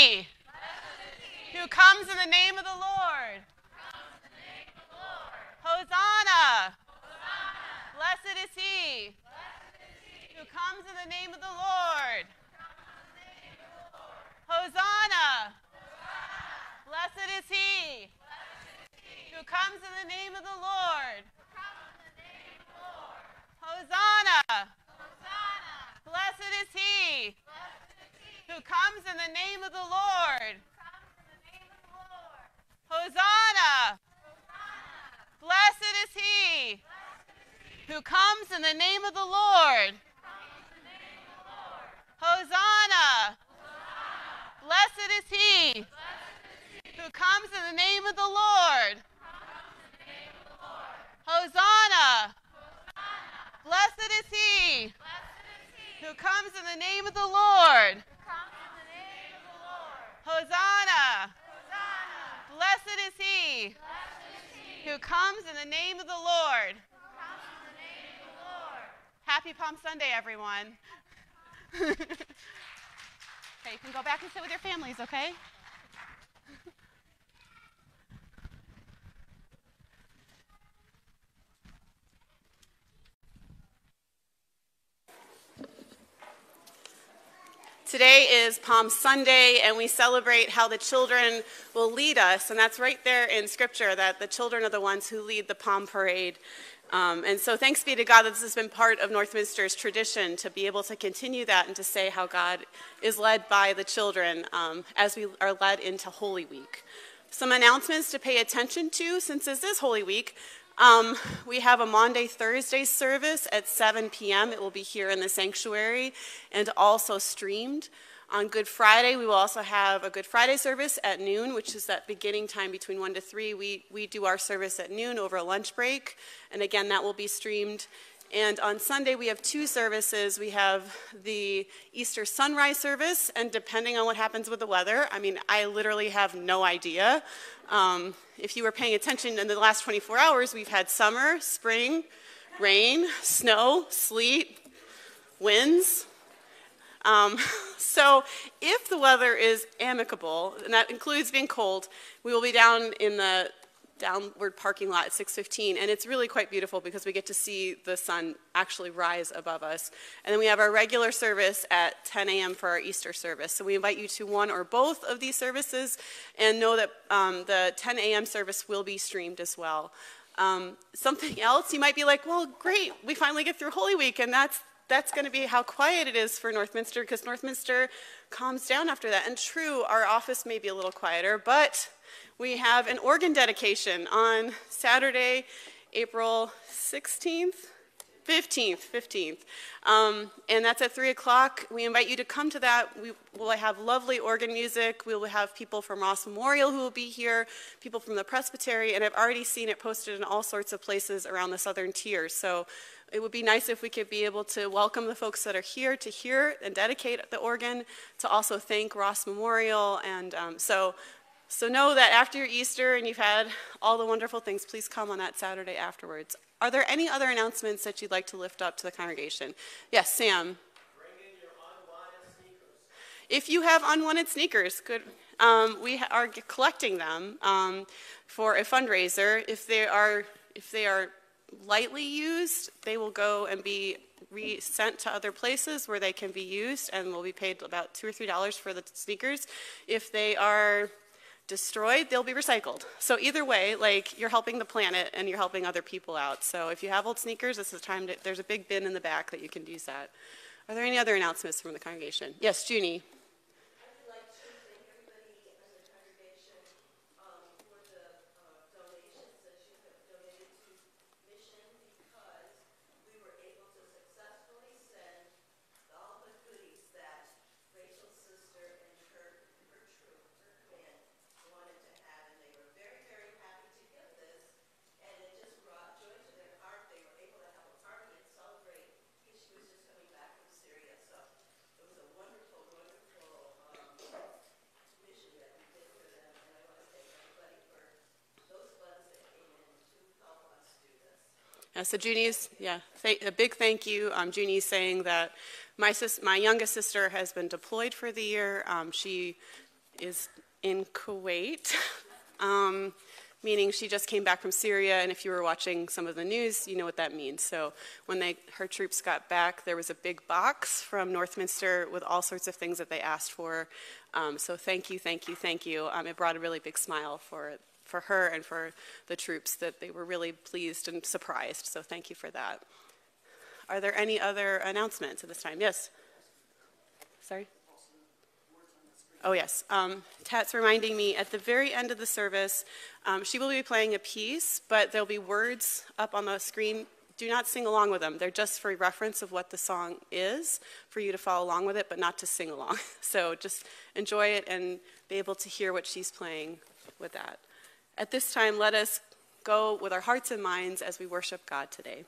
he who comes in the name of the Lord. Hosanna. Blessed is he who comes in the name of the Lord. Hosanna. Blessed is he who comes in the name of the Lord. Hosanna. Blessed is he who comes in the name of the Lord. Hosanna. Blessed is he who comes in the name of the Lord. Hosanna. Blessed is he who comes in the name of the Lord. Hosanna. Blessed is he who comes in the name of the Lord. Hosanna. Blessed is he who comes in the name of the Lord. Happy Palm Sunday, everyone. Okay, you can go back and sit with your families, okay? Today is Palm Sunday, and we celebrate how the children will lead us. And that's right there in Scripture, that the children are the ones who lead the Palm Parade. And so thanks be to God that this has been part of Northminster's tradition to be able to continue that and to say how God is led by the children as we are led into Holy Week. Some announcements to pay attention to since this is Holy Week. We have a Maundy Thursday service at 7 p.m. It will be here in the sanctuary and also streamed. On Good Friday, we will also have a Good Friday service at noon, which is that beginning time between 1 to 3. We do our service at noon over a lunch break, and again, that will be streamed. And on Sunday, we have two services. We have the Easter sunrise service, and depending on what happens with the weather, I mean, I literally have no idea. If you were paying attention in the last 24 hours, we've had summer, spring, rain, snow, sleet, winds. So if the weather is amicable, and that includes being cold, we will be down in the downward parking lot at 6:15, and it's really quite beautiful because we get to see the sun actually rise above us. And then we have our regular service at 10 a.m. for our Easter service. So we invite you to one or both of these services, and know that the 10 a.m. service will be streamed as well. Something else, you might be like, well, great, we finally get through Holy Week, and that's going to be how quiet it is for Northminster, because Northminster calms down after that. And true, our office may be a little quieter, but we have an organ dedication on Saturday, April 16th, 15th. And that's at 3 o'clock. We invite you to come to that. We will have lovely organ music. We will have people from Ross Memorial who will be here, people from the Presbytery, and I've already seen it posted in all sorts of places around the southern tier. So it would be nice if we could be able to welcome the folks that are here to hear and dedicate the organ, to also thank Ross Memorial. And so know that after your Easter and you've had all the wonderful things, please come on that Saturday afterwards. Are there any other announcements that you'd like to lift up to the congregation? Yes, Sam. Bring in your unwanted sneakers. If you have unwanted sneakers, good. We are collecting them for a fundraiser. If they are lightly used, they will go and be sent to other places where they can be used, and will be paid about $2 or $3 for the sneakers. If they are destroyed, they'll be recycled. So either way, like, you're helping the planet and you're helping other people out. So if you have old sneakers, this is the time there's a big bin in the back that you can use that. Are there any other announcements from the congregation? Yes, Junie. So Junie's, a big thank you. Junie's saying that my youngest sister has been deployed for the year. She is in Kuwait, meaning she just came back from Syria, and if you were watching some of the news, you know what that means. So when her troops got back, there was a big box from Northminster with all sorts of things that they asked for. So thank you, thank you, thank you. It brought a really big smile for her and for the troops, that they were really pleased and surprised. So thank you for that. Are there any other announcements at this time? Yes? Sorry? Oh, yes. Tat's reminding me, at the very end of the service, she will be playing a piece, but there'll be words up on the screen. Do not sing along with them. They're just for reference of what the song is, for you to follow along with it, but not to sing along. So just enjoy it and be able to hear what she's playing with that. At this time, let us go with our hearts and minds as we worship God today.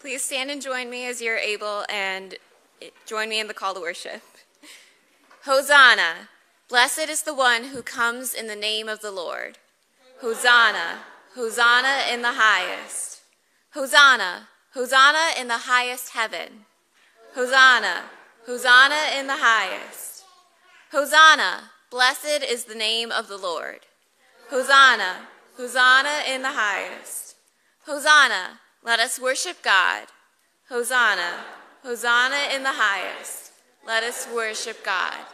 Please stand and join me as you're able, and join me in the call to worship. Hosanna! Blessed is the one who comes in the name of the Lord. Hosanna! Hosanna in the highest. Hosanna! Hosanna in the highest heaven. Hosanna! Hosanna in the highest. Hosanna! Blessed is the name of the Lord. Hosanna! Hosanna in the highest. Hosanna, let us worship God. Hosanna, Hosanna in the highest. Let us worship God.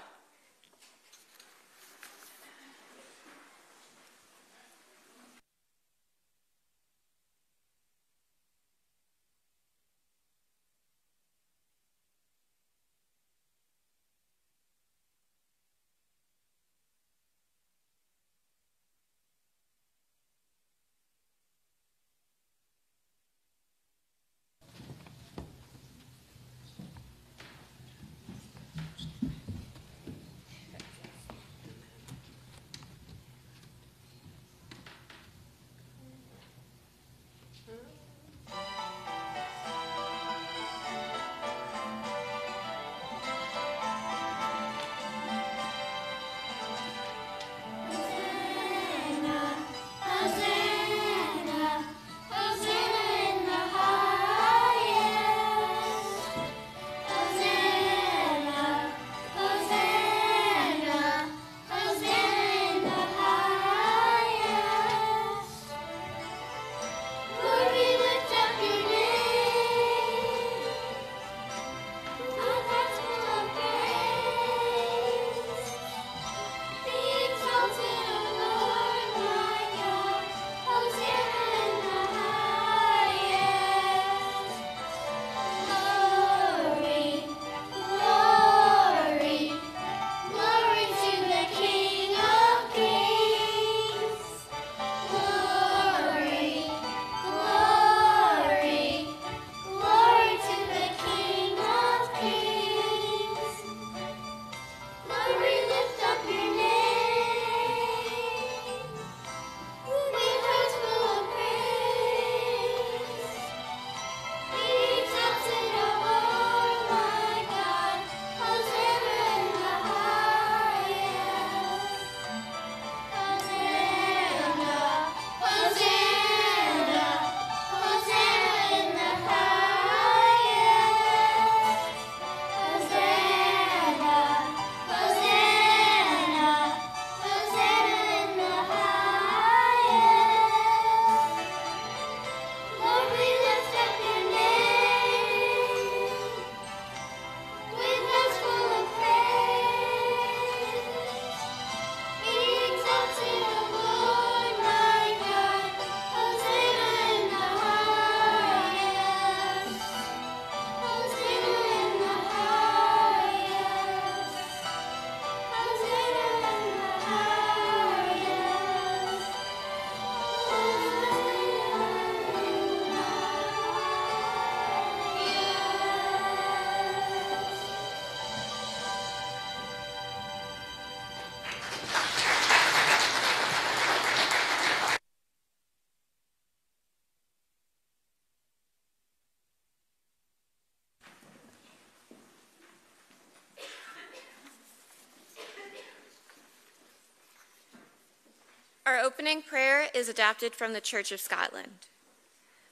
Our opening prayer is adapted from the Church of Scotland.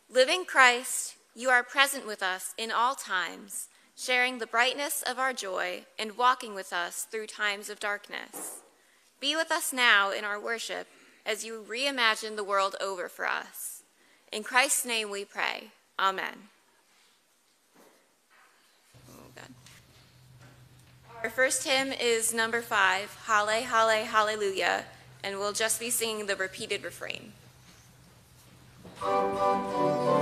Living Christ, you are present with us in all times, sharing the brightness of our joy and walking with us through times of darkness. Be with us now in our worship as you reimagine the world over for us. In Christ's name we pray. Amen. Our first hymn is number 5, Halle, Halle, Hallelujah, and we'll just be singing the repeated refrain. Hallelujah.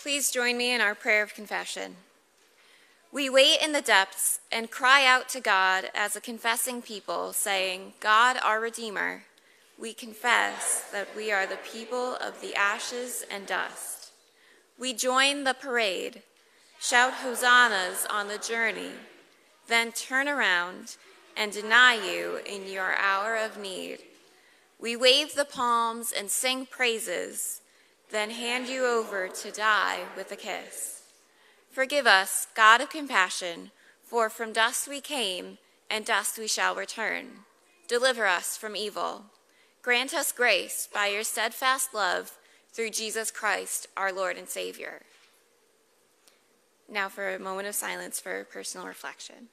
Please join me in our prayer of confession. We wait in the depths and cry out to God as a confessing people, saying, God, our Redeemer, we confess that we are the people of the ashes and dust. We join the parade, shout hosannas on the journey, then turn around and deny you in your hour of need. We wave the palms and sing praises, then hand you over to die with a kiss. Forgive us, God of compassion, for from dust we came, and dust we shall return. Deliver us from evil. Grant us grace by your steadfast love through Jesus Christ, our Lord and Savior. Now for a moment of silence for personal reflection.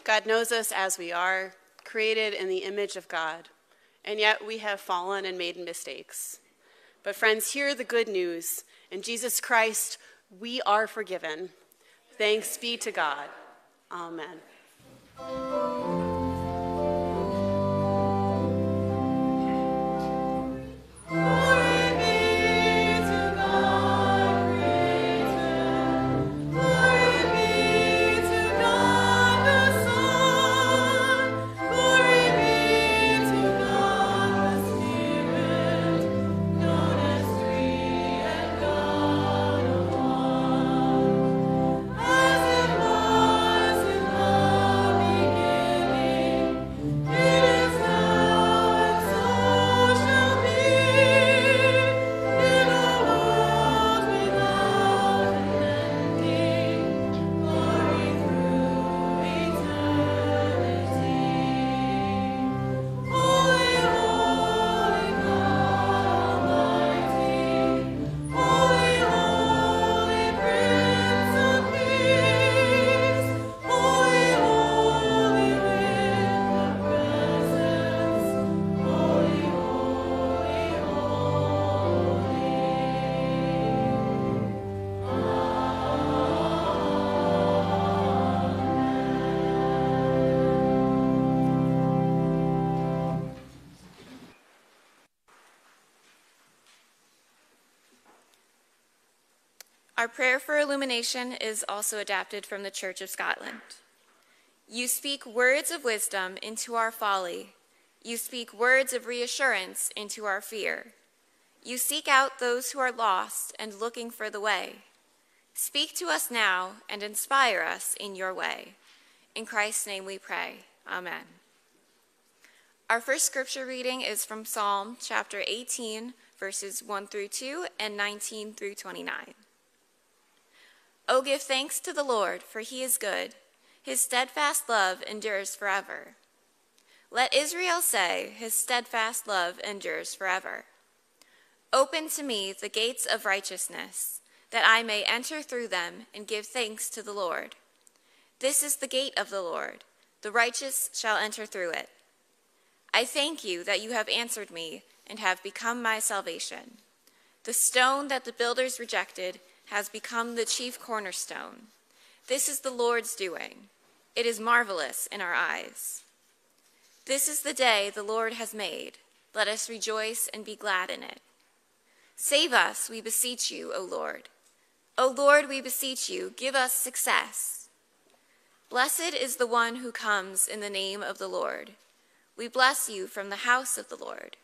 God knows us as we are, created in the image of God, and yet we have fallen and made mistakes. But friends, hear the good news. In Jesus Christ, we are forgiven. Thanks be to God. Amen. Our prayer for illumination is also adapted from the Church of Scotland. You speak words of wisdom into our folly. You speak words of reassurance into our fear. You seek out those who are lost and looking for the way. Speak to us now and inspire us in your way. In Christ's name we pray. Amen. Our first scripture reading is from Psalm chapter 18, verses 1 through 2 and 19 through 29. Oh, give thanks to the Lord, for he is good. His steadfast love endures forever. Let Israel say, his steadfast love endures forever. Open to me the gates of righteousness, that I may enter through them and give thanks to the Lord. This is the gate of the Lord. The righteous shall enter through it. I thank you that you have answered me and have become my salvation. The stone that the builders rejected has become the chief cornerstone. This is the Lord's doing. It is marvelous in our eyes. This is the day the Lord has made. Let us rejoice and be glad in it. Save us, we beseech you, O Lord. O Lord, we beseech you, give us success. Blessed is the one who comes in the name of the Lord. We bless you from the house of the Lord.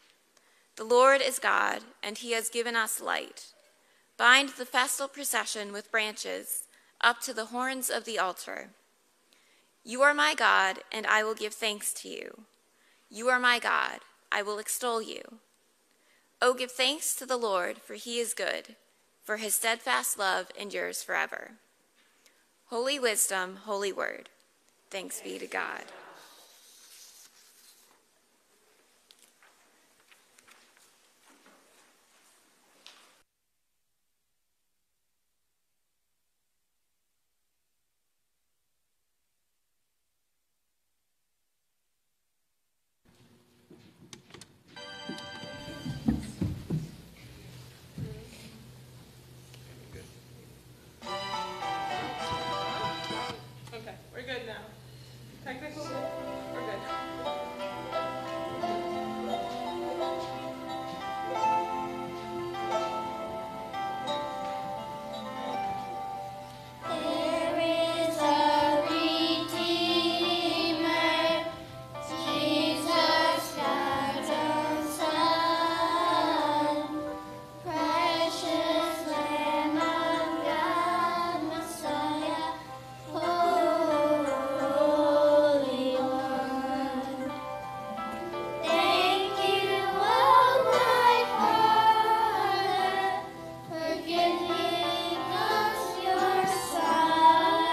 The Lord is God, and he has given us light. Bind the festal procession with branches up to the horns of the altar. You are my God, and I will give thanks to you. You are my God, I will extol you. Oh, give thanks to the Lord, for he is good, for his steadfast love endures forever. Holy wisdom, holy word. Thanks be to God. Technical, we're good. There is a Redeemer, Jesus, God's own Son, precious Lamb of God, Messiah, Holy One. Thank you, oh my Father, for giving us your Son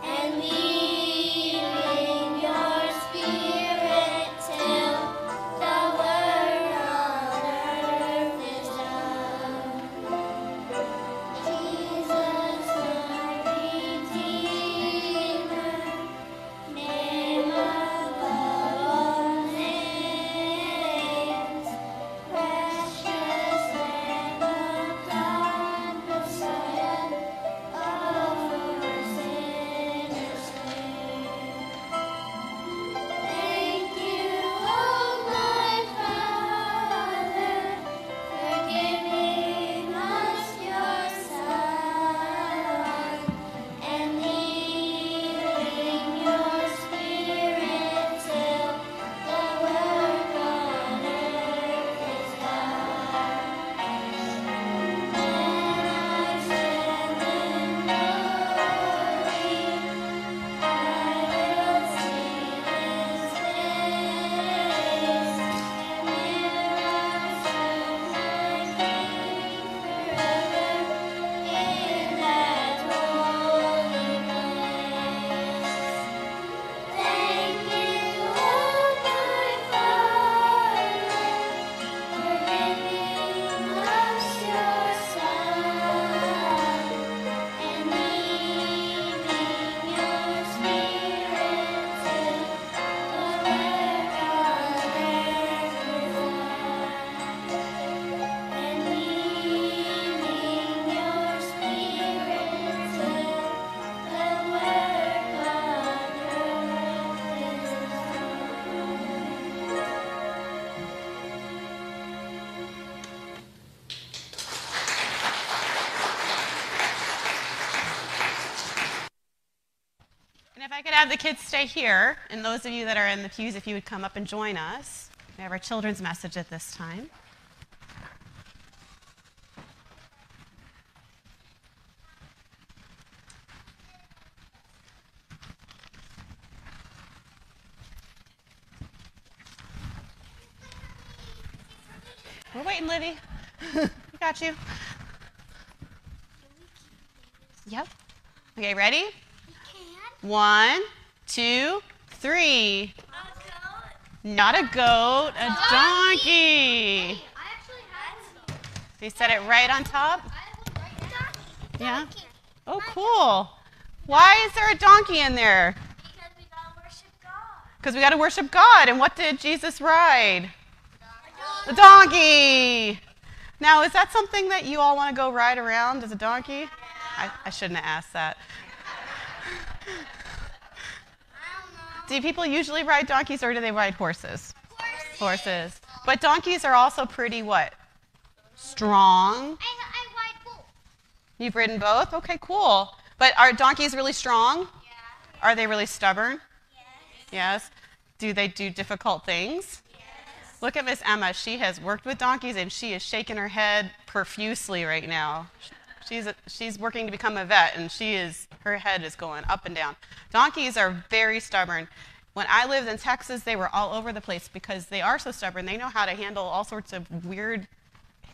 and leaving your Spirit till the work on earth is done. Jesus, my Redeemer, name above all names, precious Lamb of God, Messiah, over sinners slain. Thank you, oh my Father, for giving us your Son and leaving your Spirit till the work on earth is done. When I stand in glory, I will see His face, and there I serve my King forever in that holy place. Thank you, oh my Father, for giving us your Son and leaving your Spirit till the work on earth is done. And leaving your Spirit till the work on earth is And if I could have the kids stay here, and those of you that are in the pews, if you would come up and join us. We have our children's message at this time. We're waiting, Livy. We got you. Yep. Okay, ready? One, two, three. Not a goat, a donkey. You said it right on top? Yeah? Oh, cool. Why is there a donkey in there? Because we gotta worship God. Because we got to worship God. And what did Jesus ride? The donkey. Now, is that something that you all want to go ride around as a donkey? I shouldn't have asked that. Do people usually ride donkeys or do they ride horses? Horses. But donkeys are also pretty what? Strong. I ride both. You've ridden both? Okay, cool. But are donkeys really strong? Yeah. Are they really stubborn? Yes. Yes. Do they do difficult things? Yes. Look at Miss Emma. She has worked with donkeys and she is shaking her head profusely right now. She's working to become a vet and her head is going up and down. Donkeys are very stubborn. When I lived in Texas, they were all over the place because they are so stubborn. They know how to handle all sorts of weird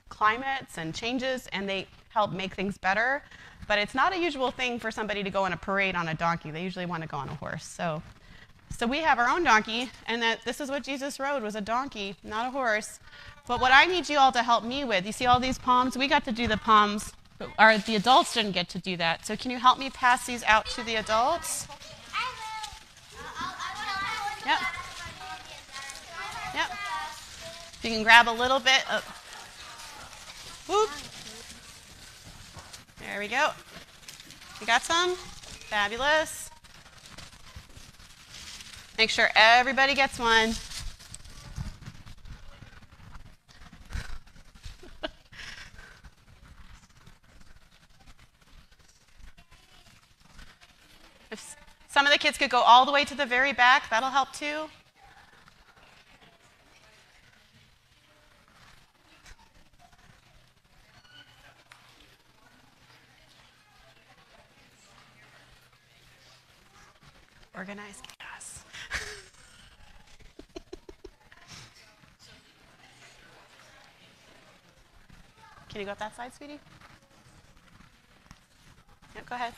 climates and changes, and they help make things better. But it's not a usual thing for somebody to go on a parade on a donkey. They usually want to go on a horse. So we have our own donkey, and this is what Jesus rode, was a donkey, not a horse. But what I need you all to help me with, you see all these palms? We got to do the palms, but the adults didn't get to do that. So can you help me pass these out to the adults? Yep. Yep. You can grab a little bit of. Whoop. There we go. You got some? Fabulous. Make sure everybody gets one. If some of the kids could go all the way to the very back, that'll help too. Organized chaos. Can you go up that side, sweetie? Yep, go ahead.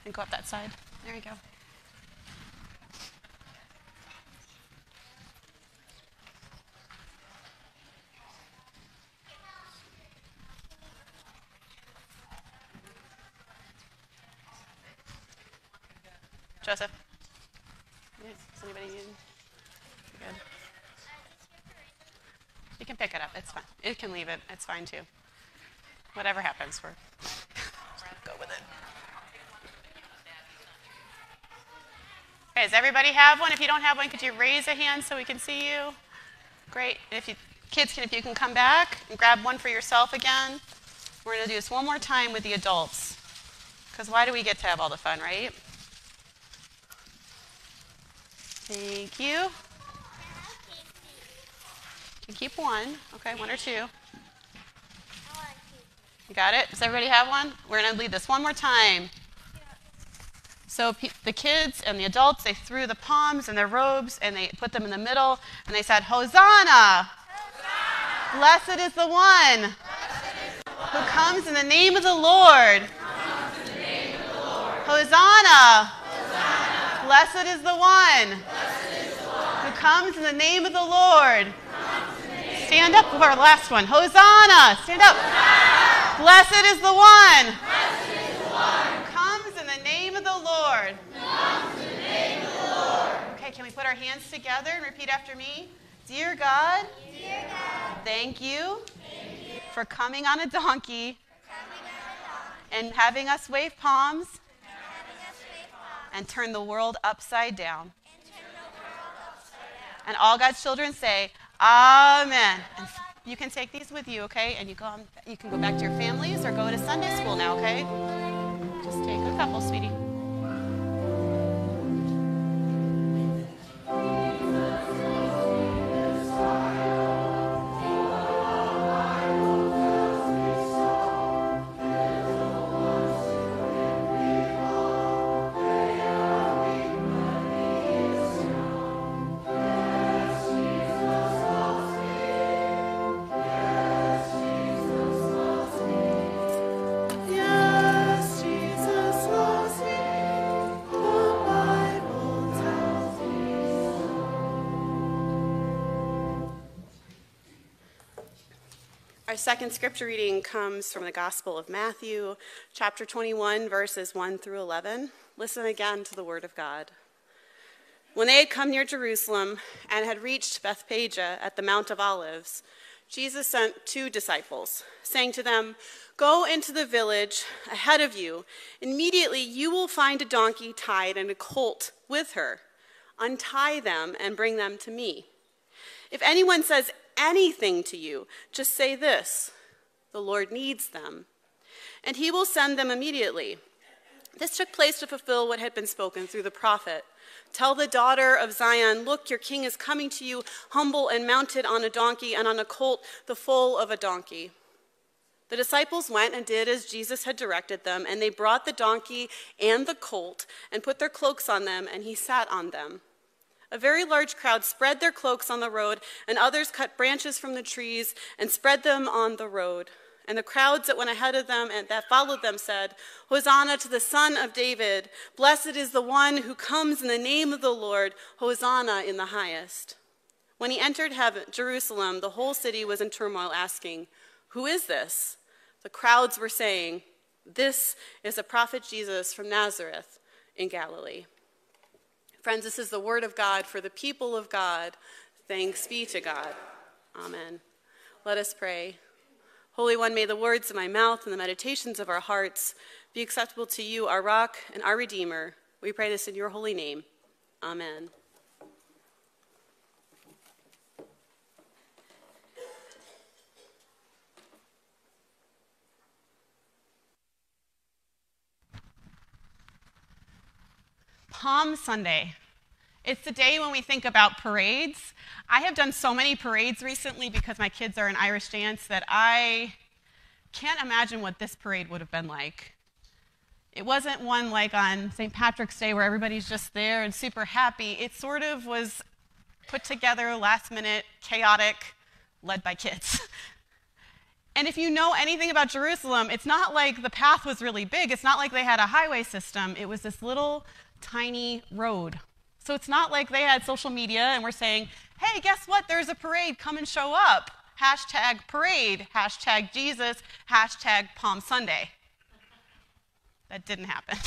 And go up that side. There you go. Joseph. Does anybody need? Good. You can pick it up. It's fine. It can leave it. It's fine too. Whatever happens, we're just go with it. Okay, does everybody have one? If you don't have one, could you raise a hand so we can see you? Great. If you can come back and grab one for yourself again. We're going to do this one more time with the adults. Because why do we get to have all the fun, right? Thank you. You can keep one. Okay, one or two. You got it? Does everybody have one? We're going to lead this one more time. So the kids and the adults, they threw the palms and their robes and they put them in the middle and they said, Hosanna! Hosanna! Blessed is the one who comes in the name of the Lord. Hosanna! Hosanna! Blessed is the one who comes in the name of the Lord. Stand up for our last one. Hosanna! Stand up. Hosanna! Blessed is the one who comes in the name of the Lord. Okay, can we put our hands together and repeat after me? Dear God, thank you for coming on a donkey and having us wave palms and turn the world upside down. And all God's children say, Amen. And you can take these with you, okay? And you can go back to your families or go to Sunday school now, okay? Just take a couple, sweetie. Our second scripture reading comes from the Gospel of Matthew, chapter 21, verses 1 through 11. Listen again to the word of God. When they had come near Jerusalem and had reached Bethphage at the Mount of Olives, Jesus sent 2 disciples, saying to them, "Go into the village ahead of you. Immediately you will find a donkey tied and a colt with her. Untie them and bring them to me. If anyone says anything to you, just say this, 'The Lord needs them,' and he will send them immediately." This took place to fulfill what had been spoken through the prophet. "Tell the daughter of Zion, look, your king is coming to you, humble and mounted on a donkey and on a colt, the foal of a donkey." The disciples went and did as Jesus had directed them, and they brought the donkey and the colt and put their cloaks on them, and he sat on them. A very large crowd spread their cloaks on the road, and others cut branches from the trees and spread them on the road. And the crowds that went ahead of them and that followed them said, "Hosanna to the Son of David. Blessed is the one who comes in the name of the Lord. Hosanna in the highest." When he entered Jerusalem, the whole city was in turmoil, asking, "Who is this?" The crowds were saying, "This is the prophet Jesus from Nazareth in Galilee." Friends, this is the word of God for the people of God. Thanks be to God. Amen. Let us pray. Holy One, may the words of my mouth and the meditations of our hearts be acceptable to you, our rock and our Redeemer. We pray this in your holy name. Amen. Palm Sunday. It's the day when we think about parades. I have done so many parades recently because my kids are in Irish dance that I can't imagine what this parade would have been like. It wasn't one like on St. Patrick's Day where everybody's just there and super happy. It sort of was put together, last minute, chaotic, led by kids. And if you know anything about Jerusalem, it's not like the path was really big. It's not like they had a highway system. It was this little tiny road. So it's not like they had social media and were saying, hey, guess what? There's a parade. Come and show up. Hashtag parade. Hashtag Jesus. Hashtag Palm Sunday. That didn't happen.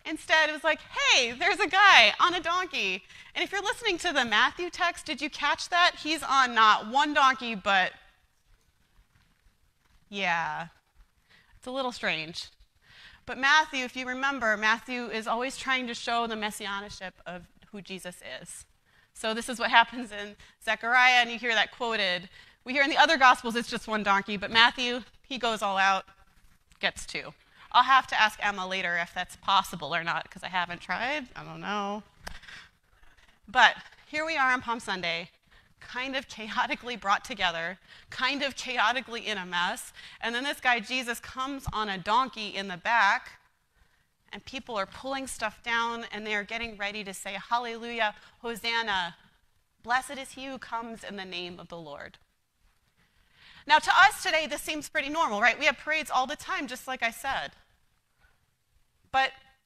Instead, it was like, hey, there's a guy on a donkey. And if you're listening to the Matthew text, did you catch that? He's on not one donkey, but yeah, it's a little strange. But Matthew, if you remember, Matthew is always trying to show the messianicship of who Jesus is. So this is what happens in Zechariah, and you hear that quoted. We hear in the other Gospels it's just one donkey, but Matthew, he goes all out, gets two. I'll have to ask Emma later if that's possible or not, because I haven't tried. I don't know. But here we are on Palm Sunday, kind of chaotically brought together, kind of chaotically in a mess. And then this guy, Jesus, comes on a donkey in the back, and people are pulling stuff down, and they are getting ready to say, Hallelujah, Hosanna, blessed is he who comes in the name of the Lord. Now, to us today, this seems pretty normal, right? We have parades all the time, just like I said.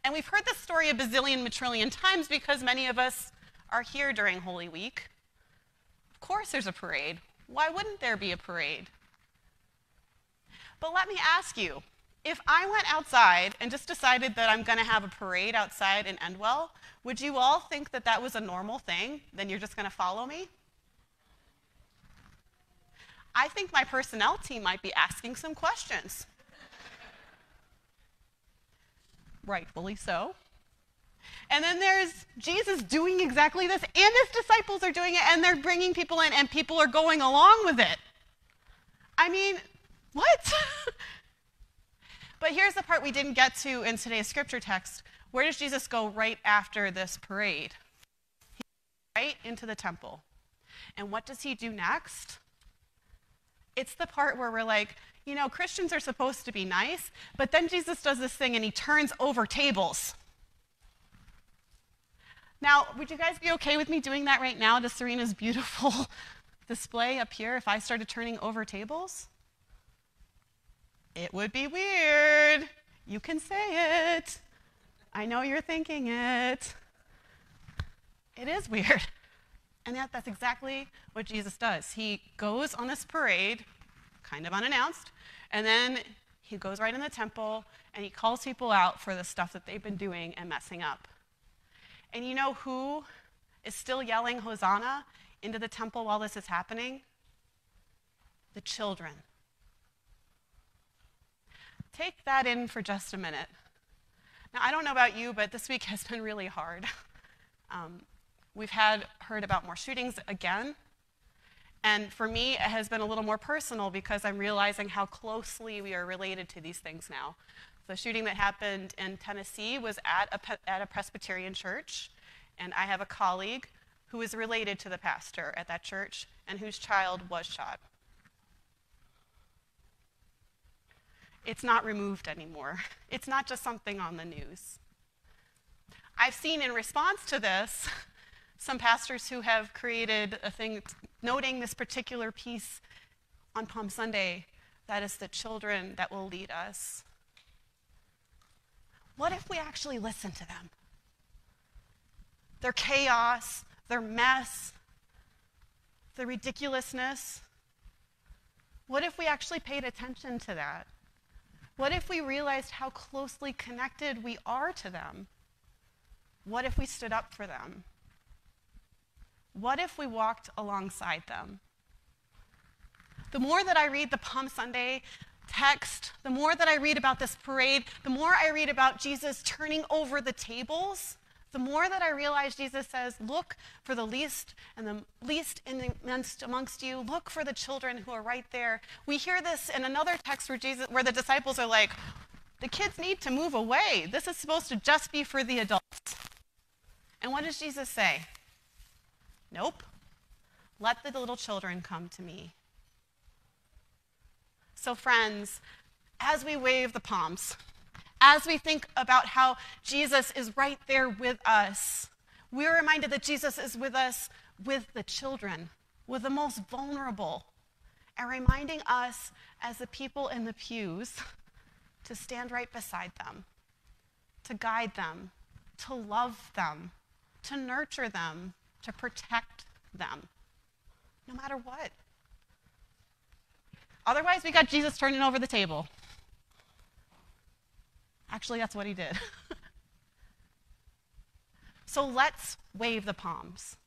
And we've heard this story a bazillion, matrillion times because many of us are here during Holy Week. Of course there's a parade. Why wouldn't there be a parade? But let me ask you, if I went outside and just decided that I'm going to have a parade outside in Endwell, would you all think that that was a normal thing? Then you're just going to follow me? I think my personnel team might be asking some questions. Rightfully so. And then there's Jesus doing exactly this, and his disciples are doing it, and they're bringing people in, and people are going along with it. I mean, what? But here's the part we didn't get to in today's scripture text. Where does Jesus go right after this parade? He goes right into the temple. And what does he do next? It's the part where we're like, you know, Christians are supposed to be nice, but then Jesus does this thing and he turns over tables. Now, would you guys be okay with me doing that right now to Serena's beautiful display up here if I started turning over tables? It would be weird. You can say it. I know you're thinking it. It is weird. And yet that's exactly what Jesus does. He goes on this parade, kind of unannounced, and then he goes right in the temple and he calls people out for the stuff that they've been doing and messing up. And you know who is still yelling Hosanna into the temple while this is happening? The children. Take that in for just a minute. Now, I don't know about you, but this week has been really hard. We've heard about more shootings again. And for me, it has been a little more personal because I'm realizing how closely we are related to these things now. The shooting that happened in Tennessee was at a Presbyterian church, and I have a colleague who is related to the pastor at that church and whose child was shot. It's not removed anymore. It's not just something on the news. I've seen in response to this some pastors who have created a thing noting this particular piece on Palm Sunday, that is the children that will lead us. What if we actually listen to them? Their chaos, their mess, their ridiculousness. What if we actually paid attention to that? What if we realized how closely connected we are to them? What if we stood up for them? What if we walked alongside them? The more that I read the Palm Sunday text, the more that I read about this parade, the more I read about Jesus turning over the tables, the more that I realize Jesus says, look for the least and the least amongst you. Look for the children who are right there. We hear this in another text where the disciples are like, the kids need to move away. This is supposed to just be for the adults. And what does Jesus say? Nope. Let the little children come to me. So friends, as we wave the palms, as we think about how Jesus is right there with us, we're reminded that Jesus is with us with the children, with the most vulnerable, and reminding us as the people in the pews to stand right beside them, to guide them, to love them, to nurture them, to protect them, no matter what. Otherwise, we got Jesus turning over the table. Actually, that's what he did. So let's wave the palms.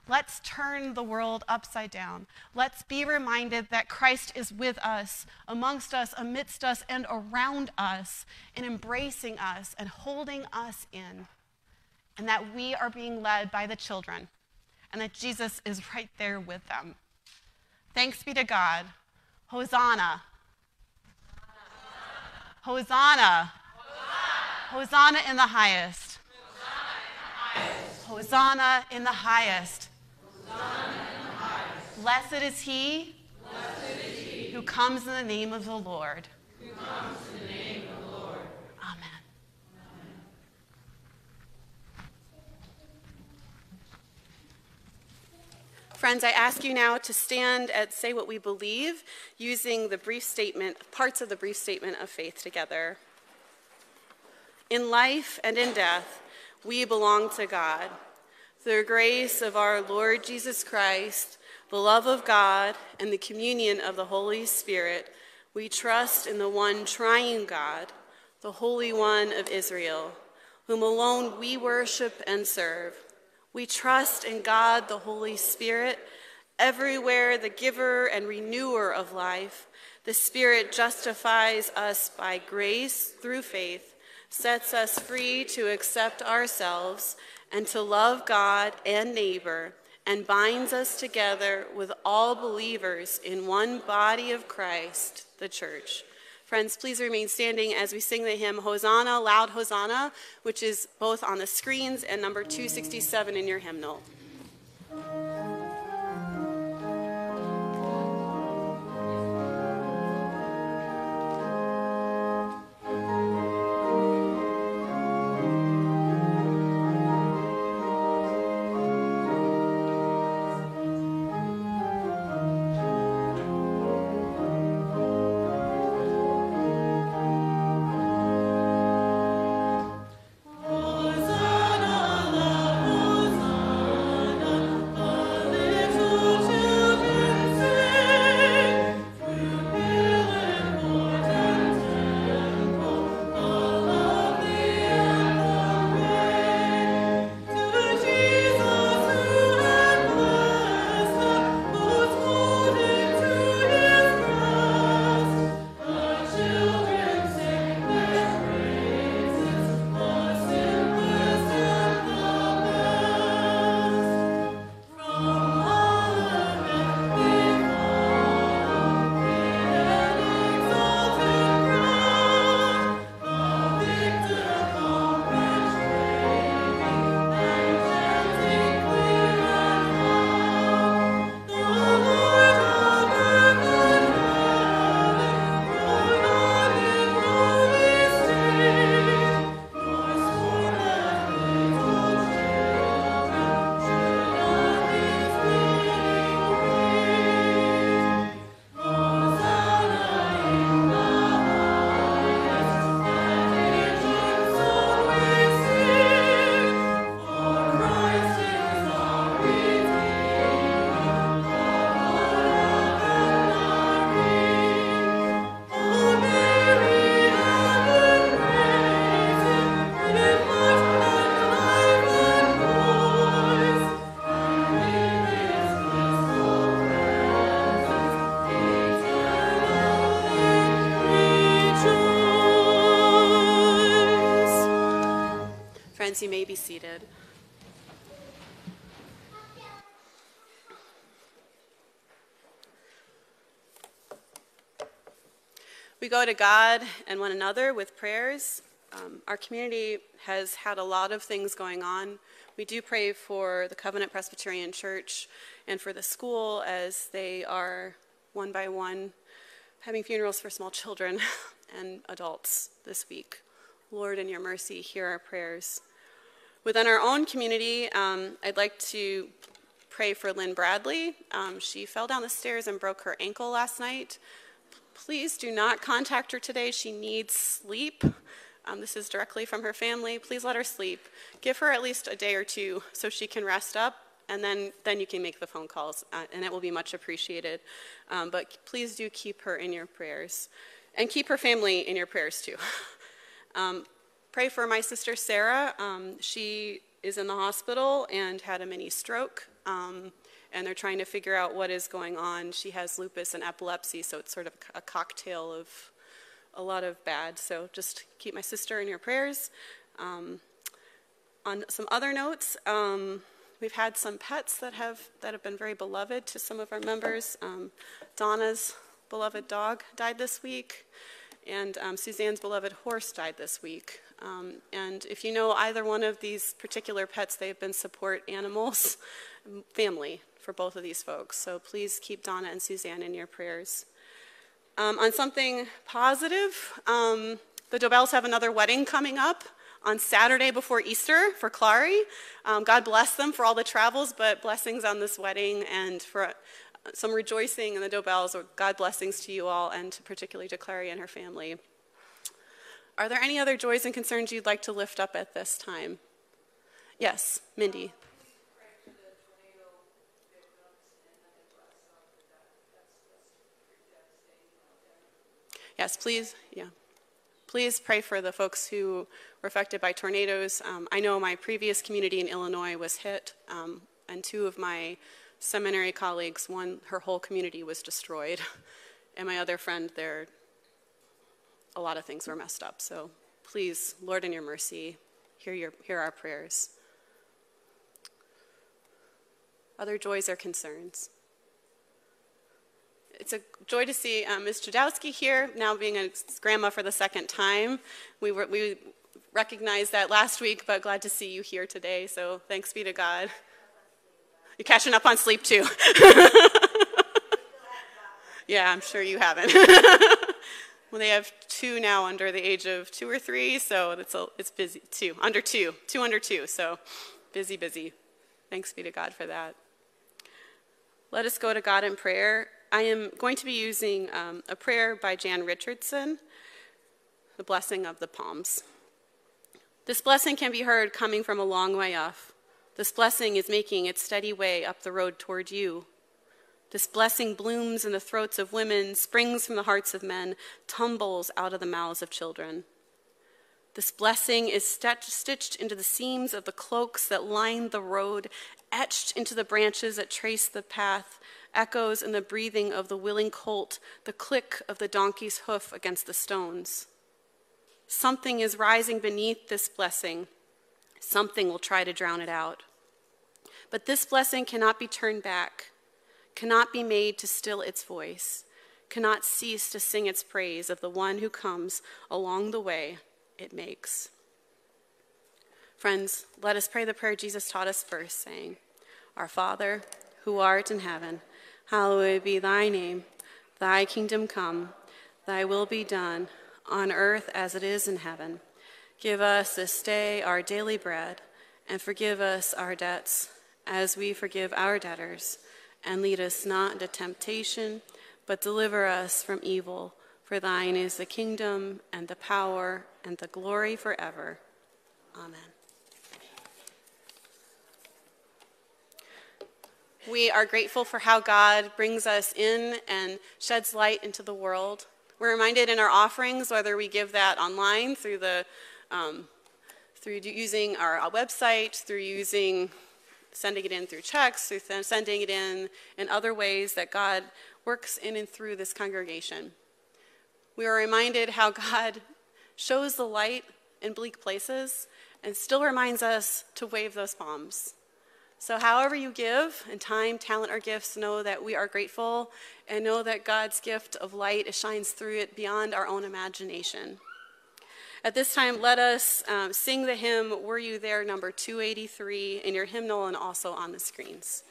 Let's turn the world upside down. Let's be reminded that Christ is with us, amongst us, amidst us, and around us, and embracing us and holding us in, and that we are being led by the children, and that Jesus is right there with them. Thanks be to God. Hosanna. Hosanna. Hosanna in the highest. Hosanna in the highest. Blessed is he who comes in the name of the Lord. Amen. Friends, I ask you now to stand and say what we believe using the brief statement, parts of the brief statement of faith together. In life and in death, we belong to God. Through the grace of our Lord Jesus Christ, the love of God, and the communion of the Holy Spirit, we trust in the one triune God, the Holy One of Israel, whom alone we worship and serve. We trust in God, the Holy Spirit, everywhere the giver and renewer of life. The Spirit justifies us by grace through faith, sets us free to accept ourselves and to love God and neighbor, and binds us together with all believers in one body of Christ, the church. Friends, please remain standing as we sing the hymn Hosanna, Loud Hosanna, which is both on the screens and number 267 in your hymnal. Hosanna, Friends, you may be seated. We go to God and one another with prayers. Our community has had a lot of things going on. We do pray for the Covenant Presbyterian Church and for the school as they are one by one having funerals for small children and adults this week. Lord, in your mercy, hear our prayers. Within our own community, I'd like to pray for Lynn Bradley. She fell down the stairs and broke her ankle last night. Please do not contact her today. She needs sleep. This is directly from her family. Please let her sleep. Give her at least a day or two so she can rest up, and then you can make the phone calls, and it will be much appreciated. But please do keep her in your prayers, and keep her family in your prayers too. Pray for my sister Sarah. She is in the hospital and had a mini stroke, and they're trying to figure out what is going on. She has lupus and epilepsy, so it's sort of a cocktail of a lot of bad. So just keep my sister in your prayers. On some other notes, we've had some pets that have been very beloved to some of our members. Donna's beloved dog died this week, and Suzanne's beloved horse died this week. And if you know either one of these particular pets, they've been support animals, family for both of these folks. So please keep Donna and Suzanne in your prayers. On something positive, the Dobells have another wedding coming up on Saturday before Easter for Clary. God bless them for all the travels, but blessings on this wedding and for some rejoicing in the Dobells. God blessings to you all, and particularly to Clary and her family. Are there any other joys and concerns you'd like to lift up at this time? Yes, Mindy. Yes, please, yeah. Please pray for the folks who were affected by tornadoes. I know my previous community in Illinois was hit, and two of my seminary colleagues, her whole community was destroyed. And my other friend, a lot of things were messed up. So please, Lord, in your mercy, hear our prayers. Other joys or concerns? It's a joy to see Ms. Jadowski here, now being a grandma for the second time. We recognized that last week, but glad to see you here today, so thanks be to God. You're catching up on sleep, too. Yeah, I'm sure you haven't. Well, they have two now under the age of 2 or 3, so it's busy. Two under two, so busy. Thanks be to God for that. Let us go to God in prayer. I am going to be using a prayer by Jan Richardson, the blessing of the palms. This blessing can be heard coming from a long way off. This blessing is making its steady way up the road toward you. This blessing blooms in the throats of women, springs from the hearts of men, tumbles out of the mouths of children. This blessing is stitched into the seams of the cloaks that line the road, etched into the branches that trace the path, echoes in the breathing of the willing colt, the click of the donkey's hoof against the stones. Something is rising beneath this blessing. Something will try to drown it out. But this blessing cannot be turned back, cannot be made to still its voice, cannot cease to sing its praise of the one who comes along the way it makes. Friends, let us pray the prayer Jesus taught us first, saying, Our Father, who art in heaven, hallowed be thy name. Thy kingdom come, thy will be done, on earth as it is in heaven. Give us this day our daily bread, and forgive us our debts, as we forgive our debtors. And lead us not into temptation, but deliver us from evil. For thine is the kingdom, and the power, and the glory forever. Amen. We are grateful for how God brings us in and sheds light into the world. We're reminded in our offerings, whether we give that online through using our website, through sending it in through checks, through sending it in other ways, that God works in and through this congregation. We are reminded how God shows the light in bleak places and still reminds us to wave those palms. So however you give in time, talent, or gifts, know that we are grateful and know that God's gift of light shines through it beyond our own imagination. At this time, let us sing the hymn, Were You There, number 283, in your hymnal and also on the screens.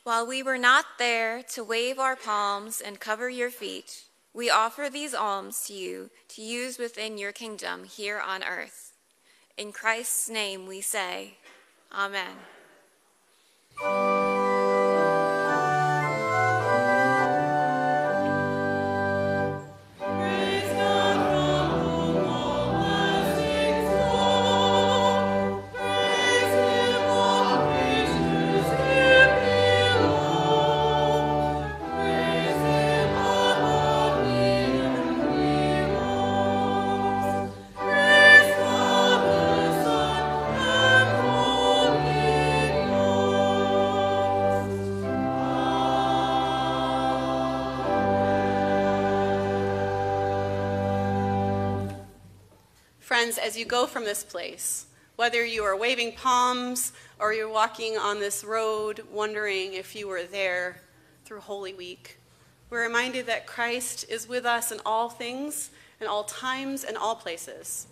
While we were not there to wave our palms and cover your feet, we offer these alms to you to use within your kingdom here on earth. In Christ's name we say, Amen. Son, and Holy Ghost. Friends, as you go from this place, whether you are waving palms or you're walking on this road wondering if you were there through Holy Week, we're reminded that Christ is with us in all things, in all times, and all places.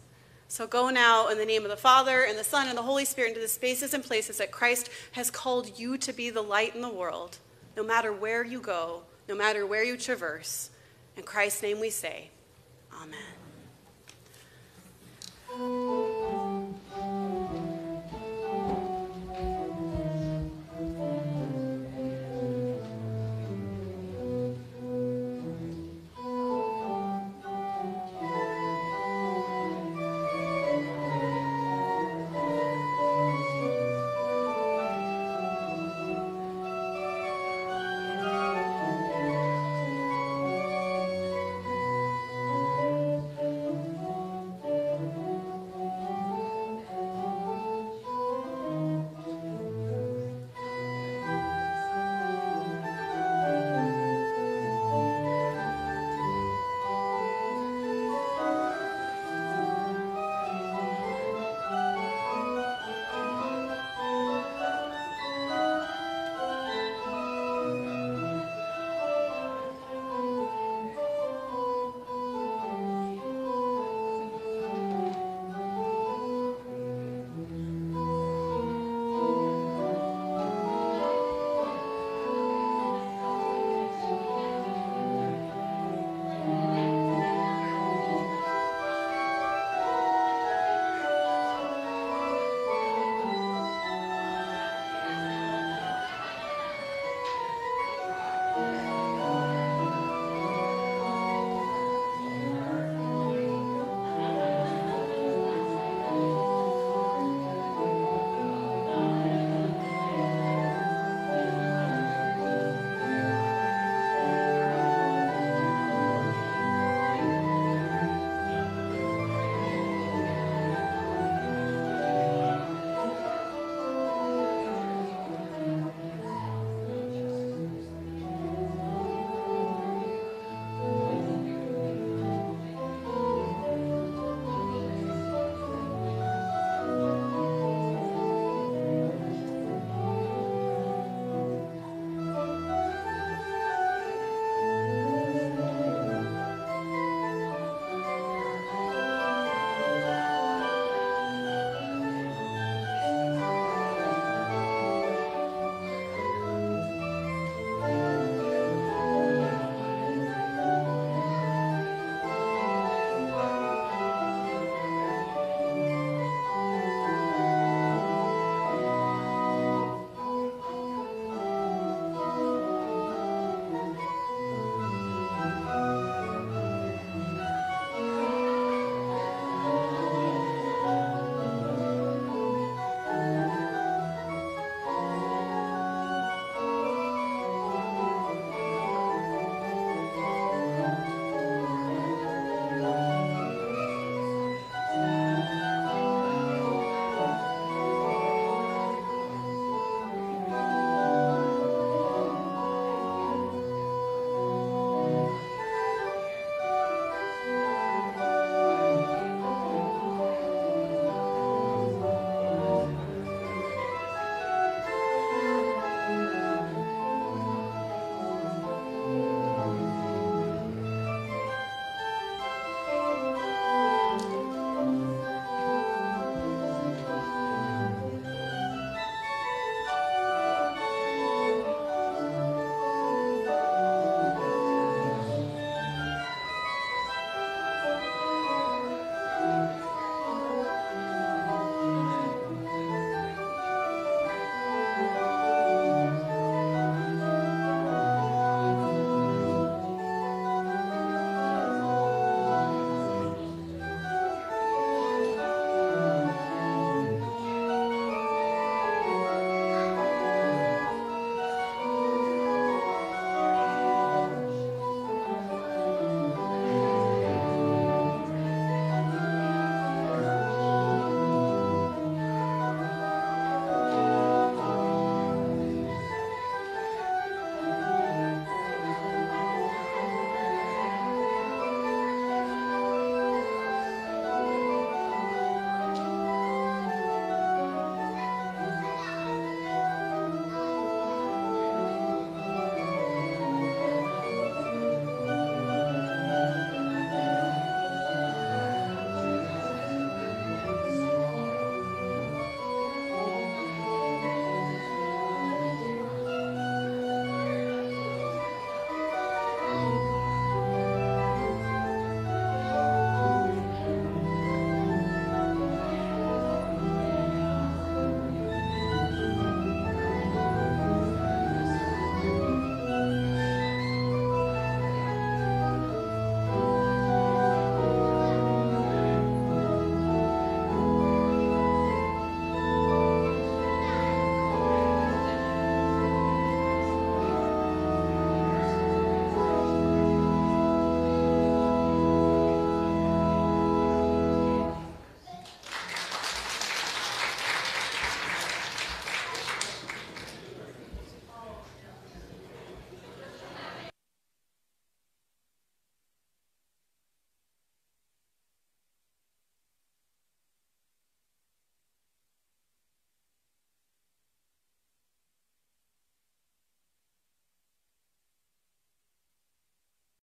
So go now in the name of the Father, and the Son, and the Holy Spirit into the spaces and places that Christ has called you to be the light in the world, no matter where you go, no matter where you traverse. In Christ's name we say, Amen.